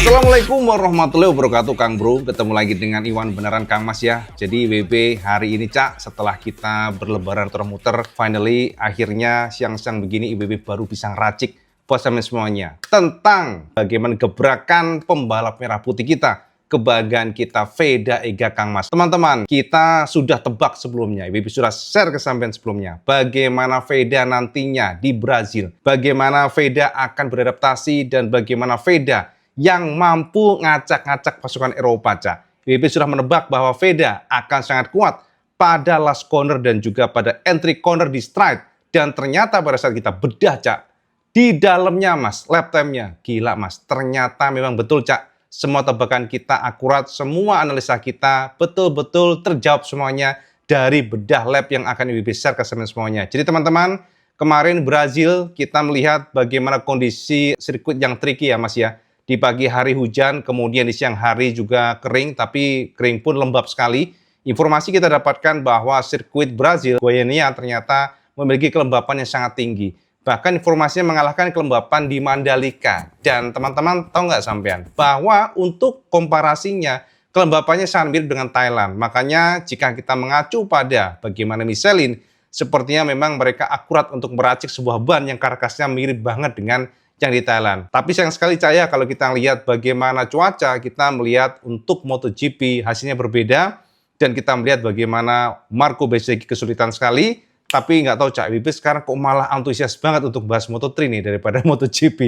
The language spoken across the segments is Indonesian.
Assalamualaikum warahmatullahi wabarakatuh Kang Bro. Ketemu lagi dengan Iwan beneran Kang Mas ya. Jadi WB hari ini Cak, setelah kita berlebaran muter-muter, finally akhirnya siang-siang begini IWB baru bisa ngeracik buat semuanya tentang bagaimana gebrakan pembalap merah putih kita, kebanggaan kita Veda Ega Kang Mas. Teman-teman, kita sudah tebak sebelumnya, IWB sudah share ke sampean sebelumnya, bagaimana Veda nantinya di Brazil, bagaimana Veda akan beradaptasi, dan bagaimana Veda yang mampu ngacak-ngacak pasukan Eropa, Cak. IWB sudah menebak bahwa Veda akan sangat kuat pada last corner dan juga pada entry corner di straight. Dan ternyata pada saat kita bedah, Cak, di dalamnya Mas, lap time-nya, gila Mas, ternyata memang betul, Cak. Semua tebakan kita akurat, semua analisa kita betul-betul terjawab semuanya dari bedah lap yang akan IWB share ke semuanya. Jadi teman-teman, kemarin Brazil kita melihat bagaimana kondisi sirkuit yang tricky ya Mas ya. Di pagi hari hujan, kemudian di siang hari juga kering, tapi kering pun lembab sekali. Informasi kita dapatkan bahwa sirkuit Brazil, Goiânia ternyata memiliki kelembapan yang sangat tinggi. Bahkan informasinya mengalahkan kelembapan di Mandalika. Dan teman-teman tahu nggak sampean? Bahwa untuk komparasinya, kelembapannya sangat mirip dengan Thailand. Makanya jika kita mengacu pada bagaimana Michelin, sepertinya memang mereka akurat untuk meracik sebuah ban yang karkasnya mirip banget dengan yang di Thailand. Tapi sayang sekali Caya, kalau kita lihat bagaimana cuaca, kita melihat untuk MotoGP hasilnya berbeda, dan kita melihat bagaimana Marco Bezzecchi kesulitan sekali. Tapi nggak tahu Cak, IWB sekarang kok malah antusias banget untuk bahas Moto3 nih daripada MotoGP.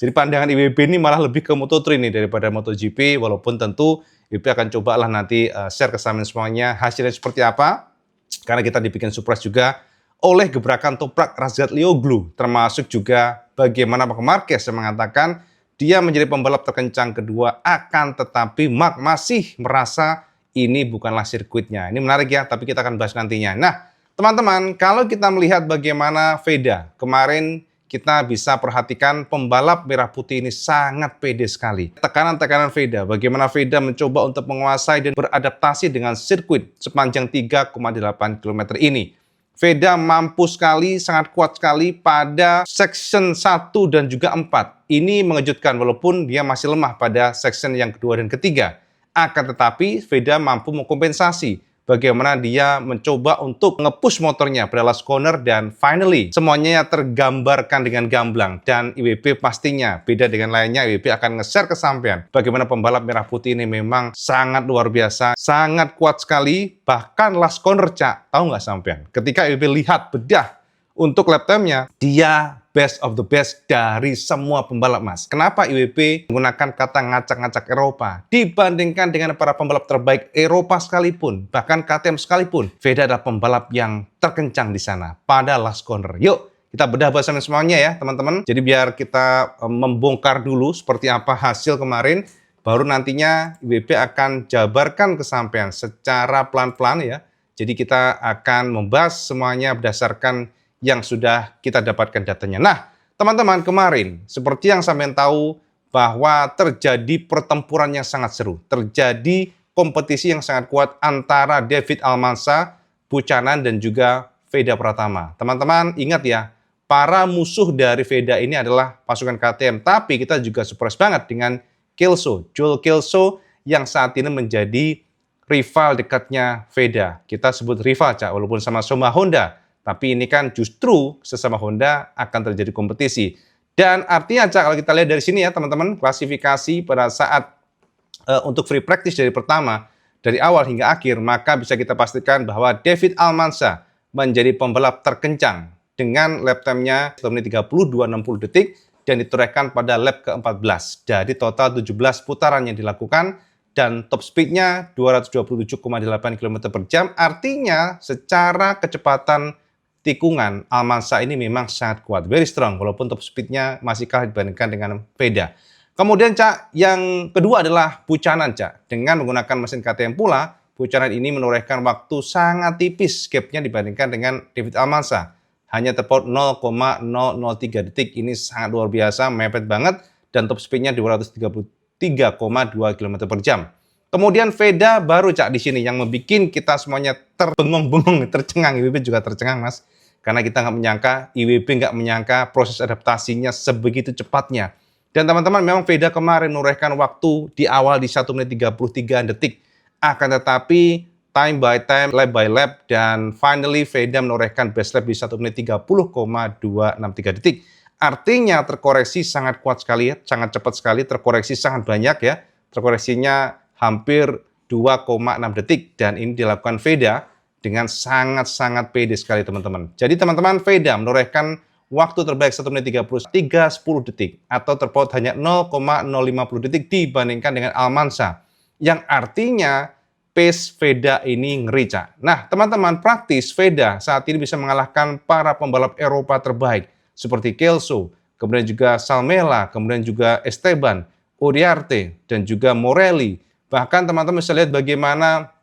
Jadi pandangan IWB ini malah lebih ke Moto3 nih daripada MotoGP, walaupun tentu IWB akan cobalah nanti share ke semuanya hasilnya seperti apa. Karena kita dibikin surprise juga oleh gebrakan toprak Razgatlioglu, termasuk juga bagaimana Marc Marquez yang mengatakan dia menjadi pembalap terkencang kedua, akan tetapi Marc masih merasa ini bukanlah sirkuitnya. Ini menarik ya, tapi kita akan bahas nantinya. Nah, teman-teman, kalau kita melihat bagaimana Veda, kemarin kita bisa perhatikan pembalap merah putih ini sangat pede sekali. Tekanan-tekanan Veda, bagaimana Veda mencoba untuk menguasai dan beradaptasi dengan sirkuit sepanjang 3,8 km ini. Veda mampu sekali, sangat kuat sekali pada section 1 dan juga 4. Ini mengejutkan walaupun dia masih lemah pada section yang kedua dan ketiga. Akan tetapi Veda mampu mengkompensasi bagaimana dia mencoba untuk nge-push motornya pada last corner, dan finally semuanya tergambarkan dengan gamblang. Dan IWB pastinya beda dengan lainnya, IWB akan nge-share ke sampean bagaimana pembalap merah putih ini memang sangat luar biasa, sangat kuat sekali. Bahkan last corner Cak, tahu nggak sampean, ketika IWB lihat bedah untuk lap time-nya, dia best of the best dari semua pembalap Mas. Kenapa IWB menggunakan kata ngacak-ngacak Eropa dibandingkan dengan para pembalap terbaik Eropa sekalipun, bahkan KTM sekalipun? Veda adalah pembalap yang terkencang di sana pada last corner. Yuk kita bedah bersama semuanya ya teman-teman. Jadi biar kita membongkar dulu seperti apa hasil kemarin, baru nantinya IWB akan jabarkan ke sampean secara pelan-pelan ya. Jadi kita akan membahas semuanya berdasarkan yang sudah kita dapatkan datanya. Nah, teman-teman, kemarin seperti yang sampean tahu bahwa terjadi pertempuran yang sangat seru. Terjadi kompetisi yang sangat kuat antara David Almanza, Buchanan, dan juga Veda Pratama. Teman-teman, ingat ya, para musuh dari Veda ini adalah pasukan KTM. Tapi kita juga surprise banget dengan Kelso, Joel Kelso, yang saat ini menjadi rival dekatnya Veda. Kita sebut rival, Cak, walaupun sama-sama Honda. Tapi ini kan justru sesama Honda akan terjadi kompetisi. Dan artinya Cak, kalau kita lihat dari sini ya teman-teman, klasifikasi pada saat untuk free practice dari pertama, dari awal hingga akhir, maka bisa kita pastikan bahwa David Almanza menjadi pembalap terkencang dengan lap time-nya 1 menit 30, 260 detik dan ditorehkan pada lap ke-14. Jadi total 17 putaran yang dilakukan dan top speed-nya 227,8 km per jam. Artinya secara kecepatan tikungan, Almanza ini memang sangat kuat, very strong, walaupun top speed-nya masih kalah dibandingkan dengan Veda. Kemudian Cak, yang kedua adalah Buchanan Cak. Dengan menggunakan mesin KTM pula, Buchanan ini menorehkan waktu sangat tipis gap-nya dibandingkan dengan David Almanza. Hanya tepat 0,003 detik, ini sangat luar biasa, mepet banget, dan top speed-nya 233,2 km per jam. Kemudian Veda baru Cak di sini yang membuat kita semuanya terbengong-bengong, tercengang. IWB juga tercengang Mas. Karena kita nggak menyangka, IWB nggak menyangka proses adaptasinya sebegitu cepatnya. Dan teman-teman, memang Veda kemarin menorehkan waktu di awal di 1 menit 33 detik. Akan tetapi time by time, lap by lap, dan finally Veda menorehkan best lap di 1 menit 30,263 detik. Artinya terkoreksi sangat kuat sekali ya, sangat cepat sekali, terkoreksi sangat banyak ya. Terkoreksinya hampir 2,6 detik, dan ini dilakukan Veda dengan sangat-sangat pede sekali teman-teman. Jadi teman-teman, Veda menorehkan waktu terbaik 1 menit 3:10 detik atau terpaut hanya 0,050 detik dibandingkan dengan Almansa. Yang artinya pace Veda ini ngeri, Cak. Nah, teman-teman, praktis Veda saat ini bisa mengalahkan para pembalap Eropa terbaik seperti Kelso, kemudian juga Salmela, kemudian juga Esteban, Uriarte, dan juga Morelli. Bahkan teman-teman bisa lihat bagaimana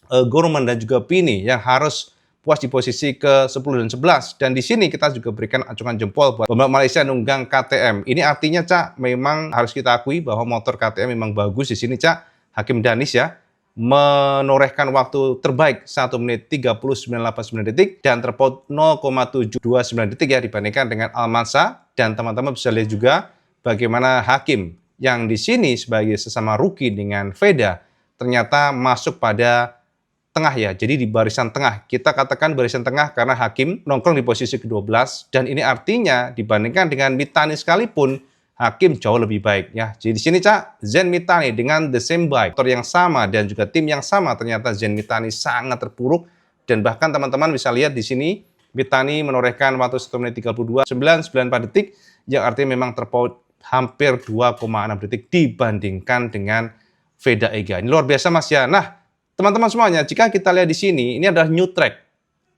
Gorman dan juga Pini yang harus puas di posisi ke-10 dan 11. Dan di sini kita juga berikan acungan jempol buat pembalap Malaysia nunggang KTM. Ini artinya, Cak, memang harus kita akui bahwa motor KTM memang bagus di sini, Cak. Hakim Danis ya menorehkan waktu terbaik 1 menit 39,89 detik dan terpaut 0,729 detik ya dibandingkan dengan Almansa. Dan teman-teman bisa lihat juga bagaimana Hakim yang di sini sebagai sesama rookie dengan Veda ternyata masuk pada tengah ya, jadi di barisan tengah. Kita katakan barisan tengah karena Hakim nongkrong di posisi ke-12, dan ini artinya dibandingkan dengan Mitani sekalipun, Hakim jauh lebih baik ya. Jadi di sini, Cak, Zen Mitani dengan the same bike, motor yang sama dan juga tim yang sama, ternyata Zen Mitani sangat terpuruk. Dan bahkan teman-teman bisa lihat di sini, Mitani menorehkan waktu 1 menit 32,994 detik, yang artinya memang terpaut hampir 2,6 detik dibandingkan dengan Veda Ega. Ini luar biasa, Mas ya. Nah, teman-teman semuanya, jika kita lihat di sini, ini adalah new track.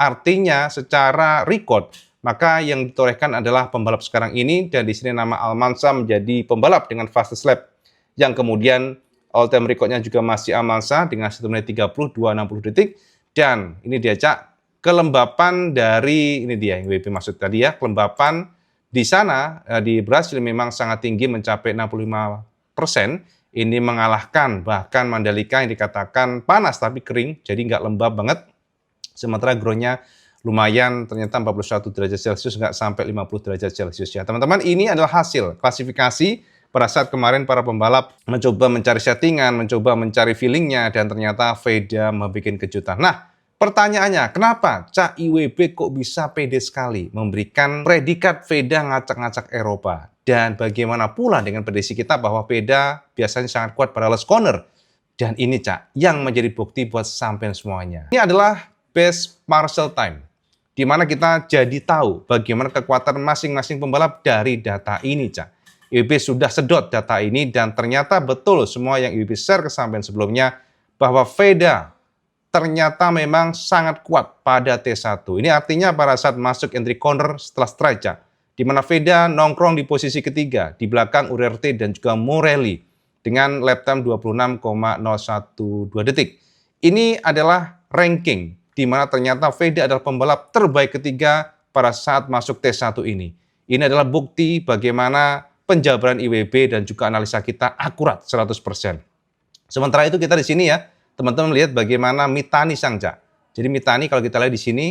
Artinya secara record, maka yang ditorehkan adalah pembalap sekarang ini, dan di sini nama Almansa menjadi pembalap dengan fastest lap. Yang kemudian all time recordnya juga masih Almansa dengan 1 menit 30,260 detik. Dan ini dia, Cak, kelembapan dari, ini dia yang WP maksud tadi ya, kelembapan di sana, di Brasil memang sangat tinggi mencapai 65%. Ini mengalahkan bahkan Mandalika yang dikatakan panas tapi kering, jadi nggak lembab banget. Sementara groundnya lumayan, ternyata 41 derajat Celcius, nggak sampai 50 derajat Celcius ya. Teman-teman, ini adalah hasil klasifikasi pada saat kemarin para pembalap mencoba mencari settingan, mencoba mencari feelingnya, dan ternyata Veda membuat kejutan. Nah, pertanyaannya, kenapa Cak IWB kok bisa pede sekali memberikan predikat Veda ngacak-ngacak Eropa? Dan bagaimana pula dengan prediksi kita bahwa Veda biasanya sangat kuat pada last corner. Dan ini, Cak, yang menjadi bukti buat sampean semuanya. Ini adalah best partial time, di mana kita jadi tahu bagaimana kekuatan masing-masing pembalap dari data ini, Cak. IWB sudah sedot data ini, dan ternyata betul semua yang IWB share ke sampean sebelumnya, bahwa Veda ternyata memang sangat kuat pada T1. Ini artinya pada saat masuk entry corner setelah straight, Cak, di mana Veda nongkrong di posisi ketiga, di belakang Uriarte dan juga Morelli, dengan lap time 26,012 detik. Ini adalah ranking, di mana ternyata Veda adalah pembalap terbaik ketiga pada saat masuk T1 ini. Ini adalah bukti bagaimana penjabaran IWB dan juga analisa kita akurat 100%. Sementara itu kita di sini ya, teman-teman lihat bagaimana Mitani sang, Cak. Jadi Mitani kalau kita lihat di sini,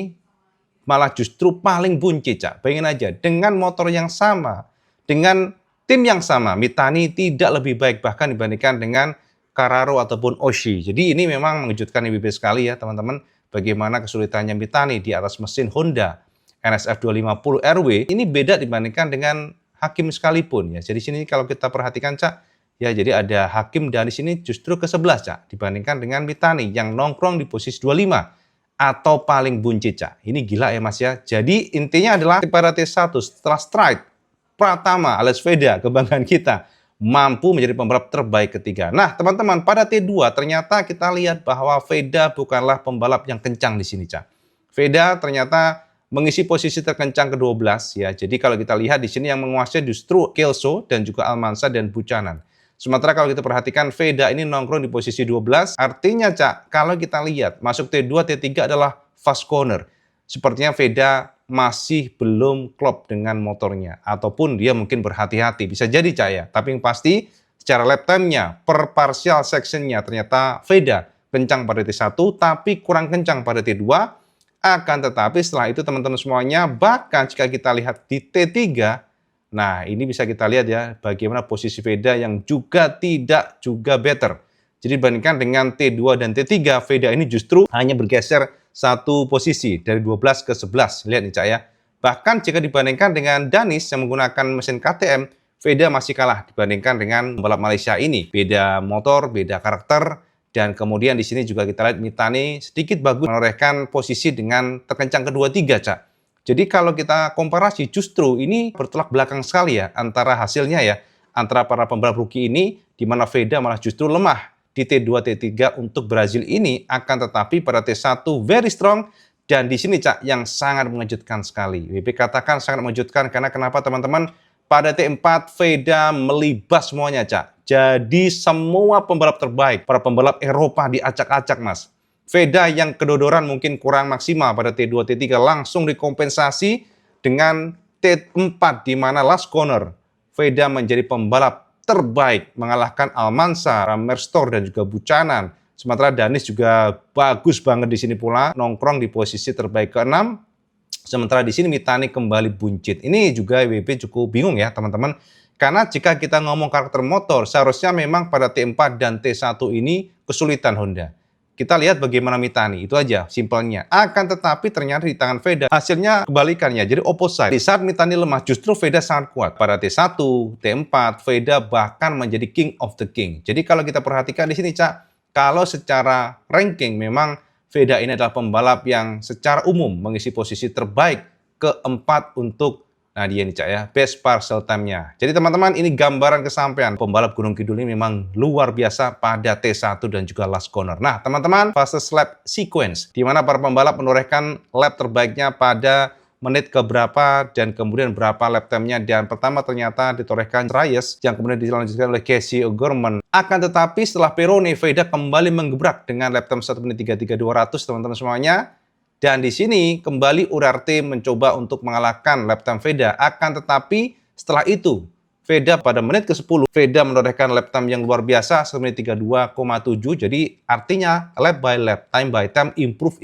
malah justru paling buncit, Cak. Bayangin aja, dengan motor yang sama, dengan tim yang sama, Mitani tidak lebih baik bahkan dibandingkan dengan Carraro ataupun Oshii. Jadi ini memang mengejutkan IWB sekali ya, teman-teman. Bagaimana kesulitannya Mitani di atas mesin Honda NSF 250 RW. Ini beda dibandingkan dengan Hakim sekalipun ya. Jadi sini kalau kita perhatikan, Cak, ya, jadi ada Hakim dan di sini justru ke-11, Cak, dibandingkan dengan Mitani yang nongkrong di posisi 25. Atau paling buncit, Cak. Ini gila ya, Mas ya. Jadi intinya adalah pada T1 setelah strike, Pratama alias Veda, kebanggaan kita, mampu menjadi pembalap terbaik ketiga. Nah, teman-teman, pada T2 ternyata kita lihat bahwa Veda bukanlah pembalap yang kencang di sini, Cak. Veda ternyata mengisi posisi terkencang ke-12 ya. Jadi kalau kita lihat di sini yang menguasai justru Kelso dan juga Almansa dan Buchanan. Sementara kalau kita perhatikan Veda ini nongkrong di posisi 12, artinya, Cak, kalau kita lihat masuk T2, T3 adalah fast corner. Sepertinya Veda masih belum klop dengan motornya, ataupun dia mungkin berhati-hati. Bisa jadi, Cak, ya. Tapi yang pasti secara lap time-nya, per partial section-nya ternyata Veda kencang pada T1, tapi kurang kencang pada T2. Akan tetapi setelah itu teman-teman semuanya, bahkan jika kita lihat di T3, Nah, ini bisa kita lihat ya, bagaimana posisi Veda yang tidak juga better. Jadi dibandingkan dengan T2 dan T3, Veda ini justru hanya bergeser satu posisi dari 12 ke 11. Lihat nih Cak ya. Bahkan jika dibandingkan dengan Danis yang menggunakan mesin KTM, Veda masih kalah dibandingkan dengan pembalap Malaysia ini. Beda motor, beda karakter, dan kemudian di sini juga kita lihat Mitani sedikit bagus menorehkan posisi dengan terkencang kedua tiga Cak. Jadi kalau kita komparasi justru ini bertolak belakang sekali ya antara hasilnya ya, antara para pembalap rookie ini di mana Veda malah justru lemah di T2, T3 untuk Brazil ini, akan tetapi pada T1 very strong. Dan di sini Cak yang sangat mengejutkan sekali. WP katakan sangat mengejutkan karena kenapa teman-teman? Pada T4 Veda melibas semuanya Cak. Jadi semua pembalap terbaik, para pembalap Eropa diacak-acak Mas. Veda yang kedodoran mungkin kurang maksimal pada T2, T3 langsung dikompensasi dengan T4 di mana last corner Veda menjadi pembalap terbaik mengalahkan Almansa, Merstor dan juga Buchanan. Sementara Danis juga bagus banget di sini pula, nongkrong di posisi terbaik ke-6. Sementara di sini Mitani kembali buncit. Ini juga WP cukup bingung ya teman-teman. Karena jika kita ngomong karakter motor, seharusnya memang pada T4 dan T1 ini kesulitan Honda. Kita lihat bagaimana Mitani, itu aja simpelnya. Akan tetapi ternyata di tangan Veda hasilnya kebalikannya, jadi opposite. Di saat Mitani lemah justru Veda sangat kuat. Pada T1, T4, Veda bahkan menjadi king of the king. Jadi kalau kita perhatikan di sini Cak, kalau secara ranking memang Veda ini adalah pembalap yang secara umum mengisi posisi terbaik keempat untuk nah dia nih Cak ya, best parcel time-nya. Jadi teman-teman ini gambaran kesampaian pembalap Gunung Kidul ini memang luar biasa pada T1 dan juga last corner. Nah teman-teman, fase lap sequence di mana para pembalap menorehkan lap terbaiknya pada menit keberapa dan kemudian berapa lap time-nya. Dan pertama ternyata ditorehkan Reyes yang kemudian dilanjutkan oleh Casey O'Gorman. Akan tetapi setelah Pironi, Veda kembali menggebrak dengan lap time 1 menit 33.200 teman-teman semuanya. Dan di sini kembali Urarte mencoba untuk mengalahkan lap time Veda. Akan tetapi setelah itu Veda pada menit ke-10 Veda menorehkan lap time yang luar biasa 1 menit 32,7. Jadi artinya lap by lap, time by time, improve.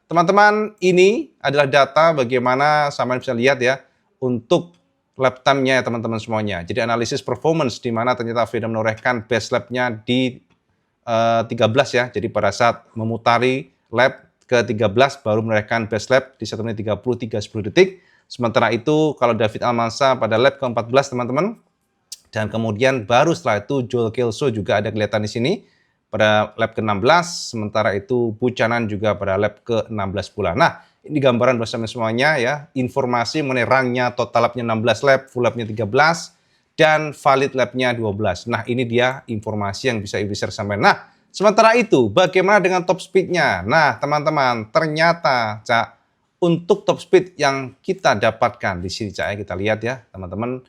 Teman-teman, ini adalah data bagaimana sampai bisa lihat ya untuk lap time-nya ya teman-teman semuanya. Jadi analisis performance di mana ternyata Veda menorehkan best lap-nya di 13 ya. Jadi pada saat memutari lap ke-13 baru menorehkan best lap di 1 menit 33.10 detik. Sementara itu kalau David Almansa pada lap ke-14 teman-teman. Dan kemudian baru setelah itu Joel Kelso juga ada kelihatan di sini pada lap ke-16. Sementara itu Buchanan juga pada lap ke-16 pula. Nah, ini gambaran bersama semuanya ya. Informasi mengenai rangnya, total lapnya 16 lap, full lapnya 13 dan valid lapnya 12. Nah, ini dia informasi yang bisa Ibu share sampai. Nah, sementara itu, bagaimana dengan top speed-nya? Nah, teman-teman, ternyata, Cak, untuk top speed yang kita dapatkan di sini, Cak, ya, kita lihat ya, teman-teman.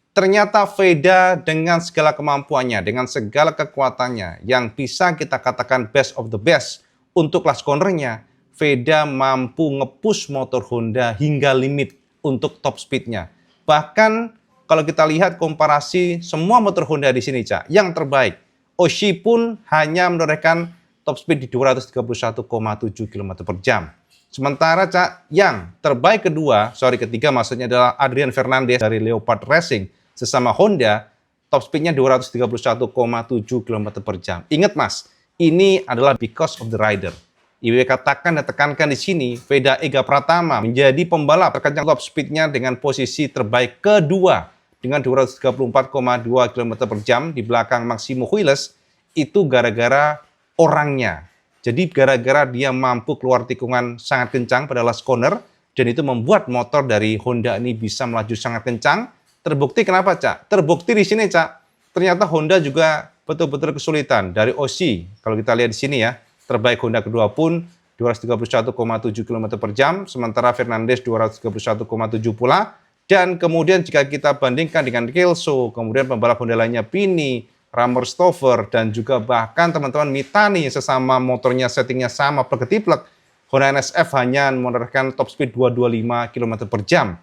Ternyata Veda dengan segala kemampuannya, dengan segala kekuatannya, yang bisa kita katakan best of the best untuk last corner-nya, Veda mampu nge-push motor Honda hingga limit untuk top speed-nya. Bahkan, kalau kita lihat komparasi semua motor Honda di sini, Cak, yang terbaik, Oshii pun hanya menorehkan top speed di 231,7 km per jam. Sementara Cak, yang terbaik ketiga maksudnya adalah Adrian Fernandez dari Leopard Racing sesama Honda, top speednya 231,7 km per jam. Ingat Mas, ini adalah because of the rider. IWW katakan dan tekankan di sini, Veda Ega Pratama menjadi pembalap terkencang top speednya dengan posisi terbaik kedua dengan 234,2 km per jam di belakang Maximo Huiles, itu gara-gara orangnya. Jadi gara-gara dia mampu keluar tikungan sangat kencang pada last corner, dan itu membuat motor dari Honda ini bisa melaju sangat kencang. Terbukti kenapa, Cak? Terbukti di sini, Cak. Ternyata Honda juga betul-betul kesulitan. Dari Oshii, kalau kita lihat di sini ya, terbaik Honda kedua pun 231,7 km per jam, sementara Fernandez 231,7 pula. Dan kemudian jika kita bandingkan dengan Kelso, kemudian pembalap Honda lainnya Pini, Rammerstover, dan juga bahkan teman-teman Mitani sesama motornya settingnya sama plek-ketiplek, Honda NSF hanya menorehkan top speed 225 km per jam.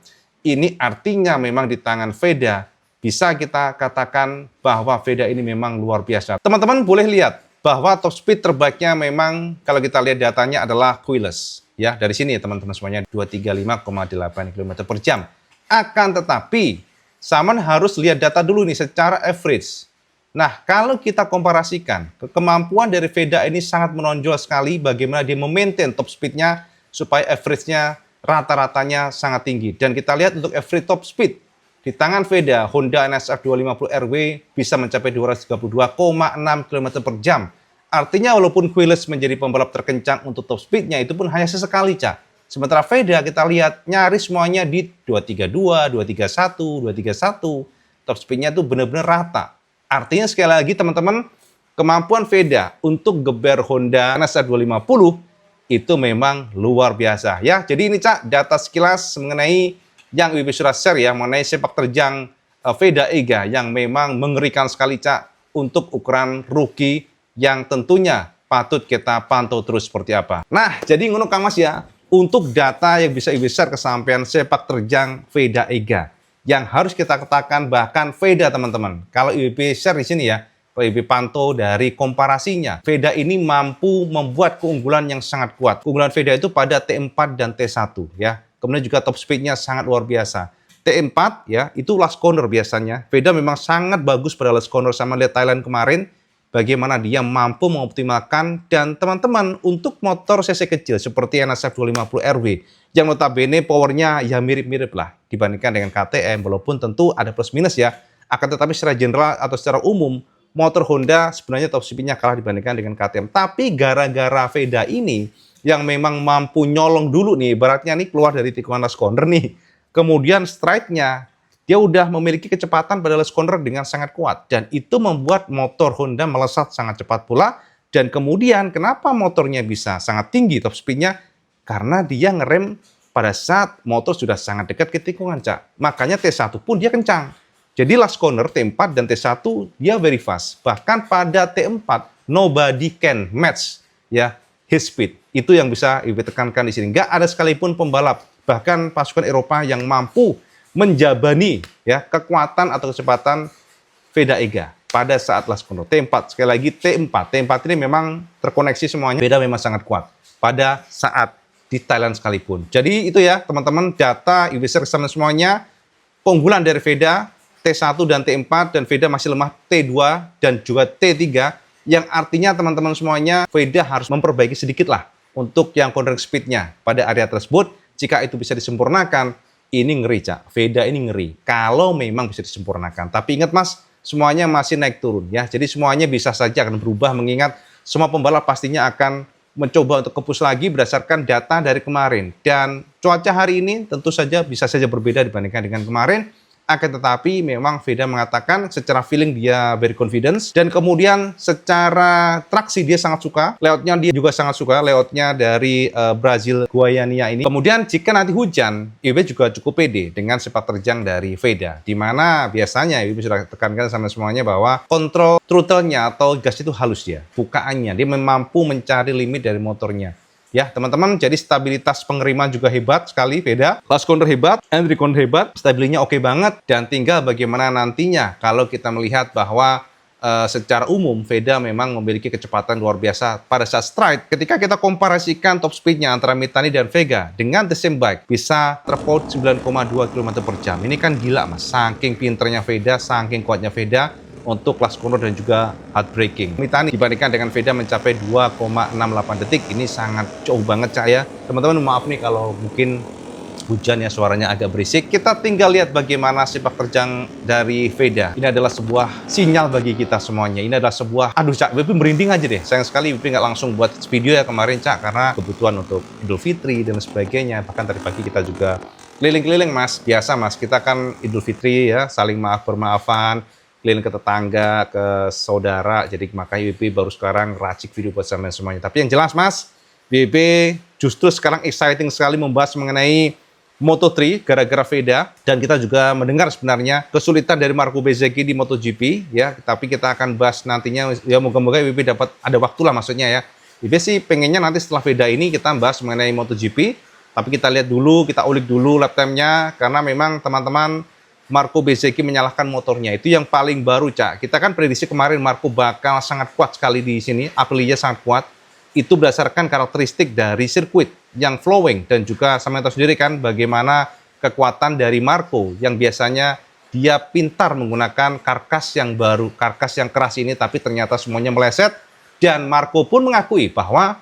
Ini artinya memang di tangan Veda bisa kita katakan bahwa Veda ini memang luar biasa. Teman-teman boleh lihat bahwa top speed terbaiknya memang kalau kita lihat datanya adalah Huiles. Ya, dari sini teman-teman semuanya 235,8 km per jam. Akan tetapi Saman harus lihat data dulu nih secara average. Nah, kalau kita komparasikan, kemampuan dari Veda ini sangat menonjol sekali bagaimana dia memaintain top speed-nya supaya average-nya rata-ratanya sangat tinggi. Dan kita lihat untuk average top speed di tangan Veda, Honda NSR 250RW bisa mencapai 232,6 km per jam. Artinya walaupun Quiles menjadi pembalap terkencang untuk top speed-nya, itu pun hanya sesekali, Cak. Sementara Veda kita lihat nyaris semuanya di 232, 231, 231. Top speed-nya itu benar-benar rata. Artinya sekali lagi teman-teman, kemampuan Veda untuk geber Honda NSR 250 itu memang luar biasa ya. Jadi ini Cak, data sekilas mengenai yang WP sudah share ya, mengenai sepak terjang Veda Ega yang memang mengerikan sekali Cak untuk ukuran rookie yang tentunya patut kita pantau terus seperti apa. Nah, jadi ngono Kang Mas ya, untuk data yang bisa WP share kesampaian sepak terjang Veda Ega. Yang harus kita katakan bahkan Veda teman-teman. Kalau IWP share di sini ya, IWP pantau dari komparasinya. Veda ini mampu membuat keunggulan yang sangat kuat. Keunggulan Veda itu pada T4 dan T1 ya. Kemudian juga top speednya sangat luar biasa. T4 ya, itu last corner biasanya. Veda memang sangat bagus pada last corner sama lihat Thailand kemarin. Bagaimana dia mampu mengoptimalkan dan teman-teman untuk motor cc kecil seperti NSR 250RW yang notabene powernya ya mirip-mirip lah dibandingkan dengan KTM, walaupun tentu ada plus minus ya. Akan tetapi secara general atau secara umum motor Honda sebenarnya top speed-nya kalah dibandingkan dengan KTM. Tapi gara-gara Veda ini yang memang mampu nyolong dulu nih, ibaratnya nih keluar dari tikungan last corner nih, kemudian stride-nya dia udah memiliki kecepatan pada last corner dengan sangat kuat. Dan itu membuat motor Honda melesat sangat cepat pula. Dan kemudian kenapa motornya bisa sangat tinggi top speed-nya? Karena dia ngerem pada saat motor sudah sangat dekat ke tikungan, Cak. Makanya T1 pun dia kencang. Jadi last corner T4 dan T1 dia very fast. Bahkan pada T4, nobody can match ya his speed. Itu yang bisa Ibu tekankan di sini. Nggak ada sekalipun pembalap, bahkan pasukan Eropa yang mampu menjabani ya kekuatan atau kecepatan Veda Ega pada saat last corner T4. Sekali lagi T4 ini memang terkoneksi semuanya. Veda memang sangat kuat pada saat di Thailand sekalipun. Jadi itu ya teman-teman data user sama semuanya. Keunggulan dari Veda T1 dan T4 dan Veda masih lemah T2 dan juga T3 yang artinya teman-teman semuanya Veda harus memperbaiki sedikit lah untuk yang corner speed-nya pada area tersebut. Jika itu bisa disempurnakan, ini ngeri, Cak. Veda ini ngeri. Kalau memang bisa disempurnakan. Tapi ingat, Mas, semuanya masih naik turun ya. Jadi semuanya bisa saja akan berubah mengingat semua pembalap pastinya akan mencoba untuk kepus lagi berdasarkan data dari kemarin. Dan cuaca hari ini tentu saja bisa saja berbeda dibandingkan dengan kemarin. Akan tetapi memang Veda mengatakan secara feeling dia very confidence. Dan kemudian secara traksi dia sangat suka. Layoutnya dia juga sangat suka. Layoutnya dari Brazil Goiânia ini. Kemudian jika nanti hujan, Ibe juga cukup pede dengan sepak terjang dari Veda. Dimana biasanya Ibe sudah tekankan sama semuanya bahwa kontrol throttle-nya atau gas itu halus ya. Bukaannya. Dia mampu mencari limit dari motornya. Ya, teman-teman, jadi stabilitas pengiriman juga hebat sekali, Veda. Last corner hebat, entry corner hebat, stabilinya oke banget. Dan tinggal bagaimana nantinya kalau kita melihat bahwa secara umum Veda memang memiliki kecepatan luar biasa pada saat stride. Ketika kita komparasikan top speednya antara Mitani dan Vega dengan the same bike, bisa terpaut 9,2 km per jam. Ini kan gila, Mas. Saking pinternya Veda, saking kuatnya Veda untuk last corner dan juga hard braking. Mitani dibandingkan dengan Veda mencapai 2,68 detik. Ini sangat jauh banget, Cak ya. Teman-teman maaf nih kalau mungkin hujan ya suaranya agak berisik. Kita tinggal lihat bagaimana sepak terjang dari Veda. Ini adalah sebuah sinyal bagi kita semuanya. Ini adalah sebuah, aduh Cak, WP merinding aja deh. Sayang sekali WP nggak langsung buat video ya kemarin, Cak, karena kebutuhan untuk Idul Fitri dan sebagainya. Bahkan tadi pagi kita juga keliling-keliling, Mas. Biasa, Mas, kita kan Idul Fitri ya, saling maaf-bermaafan, keliling ke tetangga, ke saudara. Jadi makanya WP baru sekarang racik video buat sama semuanya. Tapi yang jelas, Mas, WP justru sekarang exciting sekali membahas mengenai Moto3 gara-gara Veda, dan kita juga mendengar sebenarnya kesulitan dari Marco Bezzecchi di MotoGP ya, tapi kita akan bahas nantinya ya, moga-moga WP dapat ada waktu lah maksudnya ya. WP sih pengennya nanti setelah Veda ini kita bahas mengenai MotoGP, tapi kita lihat dulu, kita ulik dulu lap time-nya karena memang teman-teman Marco Bezzecchi menyalahkan motornya. Itu yang paling baru, Cak. Kita kan prediksi kemarin Marco bakal sangat kuat sekali di sini, Aprilia sangat kuat. Itu berdasarkan karakteristik dari sirkuit yang flowing dan juga sama tahu sendiri kan bagaimana kekuatan dari Marco yang biasanya dia pintar menggunakan karkas yang baru, karkas yang keras ini, tapi ternyata semuanya meleset. Dan Marco pun mengakui bahwa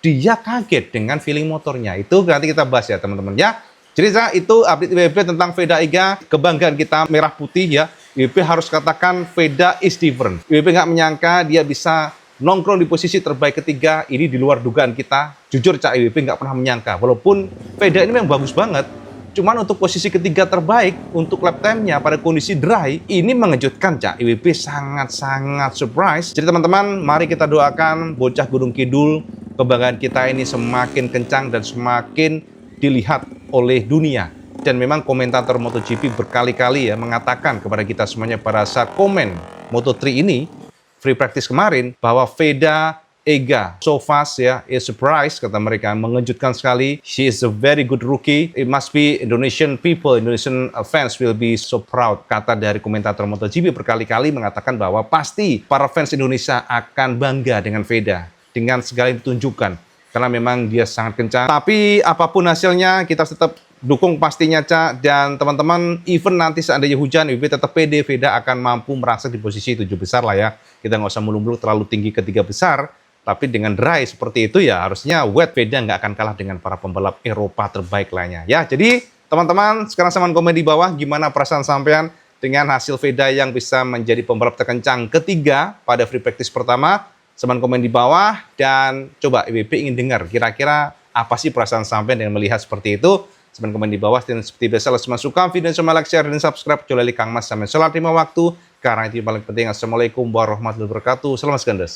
dia kaget dengan feeling motornya. Itu nanti kita bahas ya teman-teman ya. Jadi itu update IWB tentang Veda Ega, kebanggaan kita merah putih ya. IWB harus katakan Veda is different. IWB nggak menyangka dia bisa nongkrong di posisi terbaik ketiga, ini di luar dugaan kita. Jujur Cak, IWB nggak pernah menyangka. Walaupun Veda ini memang bagus banget, cuman untuk posisi ketiga terbaik, untuk lap time-nya pada kondisi dry, ini mengejutkan Cak. IWB sangat-sangat surprise. Jadi teman-teman, mari kita doakan bocah Gunung Kidul, kebanggaan kita ini semakin kencang dan semakin dilihat oleh dunia. Dan memang komentator MotoGP berkali-kali ya mengatakan kepada kita semuanya pada saat komen Moto3 ini, free practice kemarin, bahwa Veda Ega so fast ya, is surprise, kata mereka, mengejutkan sekali. She is a very good rookie. It must be Indonesian people, Indonesian fans will be so proud. Kata dari komentator MotoGP berkali-kali mengatakan bahwa pasti para fans Indonesia akan bangga dengan Veda, dengan segala yang ditunjukkan. Karena memang dia sangat kencang. Tapi apapun hasilnya, kita tetap dukung pastinya Cak. Dan teman-teman, even nanti seandainya hujan, IWB tetap pede, Veda akan mampu merangsak di posisi 7 besar lah ya. Kita nggak usah muluk-muluk terlalu tinggi ke 3 besar. Tapi dengan dry seperti itu ya harusnya wet Veda nggak akan kalah dengan para pembalap Eropa terbaik lainnya. Ya, jadi teman-teman sekarang sama komen di bawah gimana perasaan sampean dengan hasil Veda yang bisa menjadi pembalap terkencang ketiga pada free practice pertama. Sama komen di bawah dan coba IWB ingin dengar kira-kira apa sih perasaan sampean dengan melihat seperti itu. Sama komen di bawah dan seperti biasa kalau suka video sama like, share dan subscribe. Jolali Kang Mas sampai sholat 5 waktu. Karena itu yang paling penting. Assalamualaikum warahmatullahi wabarakatuh. Salam Skandas.